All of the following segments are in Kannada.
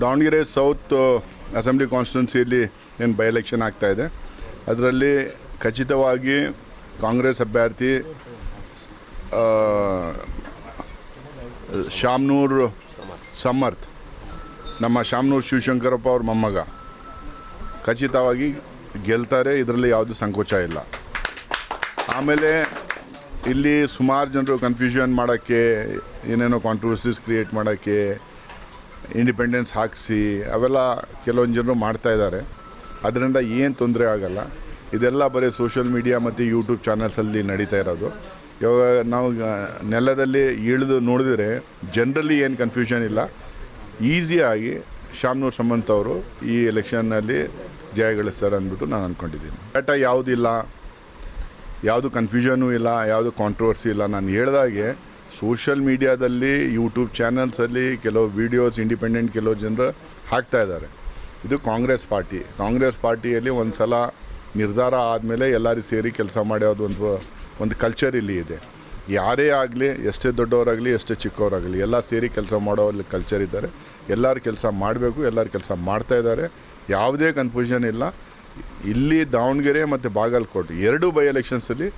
ದಾವಣಗೆರೆ ಸೌತ್ ಅಸೆಂಬ್ಲಿ ಕಾನ್ಸ್ಟಿಟ್ಯೂನ್ಸಿಯಲ್ಲಿ ಏನು ಬೈ ಎಲೆಕ್ಷನ್ ಆಗ್ತಾಯಿದೆ, ಅದರಲ್ಲಿ ಖಚಿತವಾಗಿ ಕಾಂಗ್ರೆಸ್ ಅಭ್ಯರ್ಥಿ ಶಾಮನೂರ್ ಸಮರ್ಥ್, ನಮ್ಮ ಶಾಮನೂರ್ ಶಿವಶಂಕರಪ್ಪ ಅವ್ರ ಮೊಮ್ಮಗ ಖಚಿತವಾಗಿ ಗೆಲ್ತಾರೆ. ಇದರಲ್ಲಿ ಯಾವುದೂ ಸಂಕೋಚ ಇಲ್ಲ. ಆಮೇಲೆ ಇಲ್ಲಿ ಸುಮಾರು ಜನರು ಕನ್ಫ್ಯೂಷನ್ ಮಾಡೋಕ್ಕೆ, ಏನೇನೋ ಕಾಂಟ್ರವರ್ಸೀಸ್ ಕ್ರಿಯೇಟ್ ಮಾಡೋಕ್ಕೆ, ಇಂಡಿಪೆಂಡೆನ್ಸ್ ಹಾಕಿಸಿ ಅವೆಲ್ಲ ಕೆಲವೊಂದು ಜನರು ಮಾಡ್ತಾಯಿದ್ದಾರೆ. ಅದರಿಂದ ಏನು ತೊಂದರೆ ಆಗಲ್ಲ. ಇದೆಲ್ಲ ಬರೀ ಸೋಷಿಯಲ್ ಮೀಡಿಯಾ ಮತ್ತು ಯೂಟ್ಯೂಬ್ ಚಾನಲ್ಸಲ್ಲಿ ನಡೀತಾ ಇರೋದು. ಇವಾಗ ನಾವು ನೆಲದಲ್ಲಿ ಇಳಿದು ನೋಡಿದರೆ ಜನರಲ್ಲಿ ಏನು ಕನ್ಫ್ಯೂಷನ್ ಇಲ್ಲ. ಈಸಿಯಾಗಿ ಶಾಮನೂರ್ ಸಮಂತ್ ಅವರು ಈ ಎಲೆಕ್ಷನ್ನಲ್ಲಿ ಜಯಗಳಿಸ್ತಾರೆ ಅಂದ್ಬಿಟ್ಟು ನಾನು ಅಂದ್ಕೊಂಡಿದ್ದೀನಿ. ಡಾಟಾ ಯಾವುದಿಲ್ಲ, ಯಾವುದು ಕನ್ಫ್ಯೂಷನೂ ಇಲ್ಲ, ಯಾವುದು ಕಾಂಟ್ರವರ್ಸಿ ಇಲ್ಲ. ನಾನು ಹೇಳ್ದಾಗೆ ಸೋಷಿಯಲ್ ಮೀಡಿಯಾದಲ್ಲಿ, ಯೂಟ್ಯೂಬ್ ಚಾನಲ್ಸಲ್ಲಿ ಕೆಲವು ವೀಡಿಯೋಸ್ ಇಂಡಿಪೆಂಡೆಂಟ್ ಕೆಲವು ಜನರು ಹಾಕ್ತಾಯಿದ್ದಾರೆ. ಇದು ಕಾಂಗ್ರೆಸ್ ಪಾರ್ಟಿಯಲ್ಲಿ ಒಂದು ಸಲ ನಿರ್ಧಾರ ಆದಮೇಲೆ ಎಲ್ಲರೂ ಸೇರಿ ಕೆಲಸ ಮಾಡೋದು ಒಂದು ಕಲ್ಚರ್ ಇಲ್ಲಿ ಇದೆ. ಯಾರೇ ಆಗಲಿ, ಎಷ್ಟೇ ದೊಡ್ಡವರಾಗಲಿ, ಎಷ್ಟೇ ಚಿಕ್ಕವರಾಗಲಿ, ಎಲ್ಲ ಸೇರಿ ಕೆಲಸ ಮಾಡೋ ಕಲ್ಚರ್ ಇದ್ದಾರೆ. ಎಲ್ಲರೂ ಕೆಲಸ ಮಾಡಬೇಕು, ಎಲ್ಲರೂ ಕೆಲಸ ಮಾಡ್ತಾಯಿದ್ದಾರೆ. ಯಾವುದೇ ಕನ್ಫ್ಯೂಷನ್ ಇಲ್ಲ. ಇಲ್ಲಿ ದಾವಣಗೆರೆ ಮತ್ತು ಬಾಗಲಕೋಟೆ ಎರಡೂ ಬೈ ಎಲೆಕ್ಷನ್ಸಲ್ಲಿ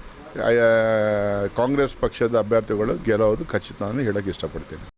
ಕಾಂಗ್ರೆಸ್ ಪಕ್ಷದ ಅಭ್ಯರ್ಥಿಗಳು ಗೆಲ್ಲೋದು ಖಚಿತ ಅಂತ ಹೇಳೋಕ್ಕೆ ಇಷ್ಟಪಡ್ತೀನಿ.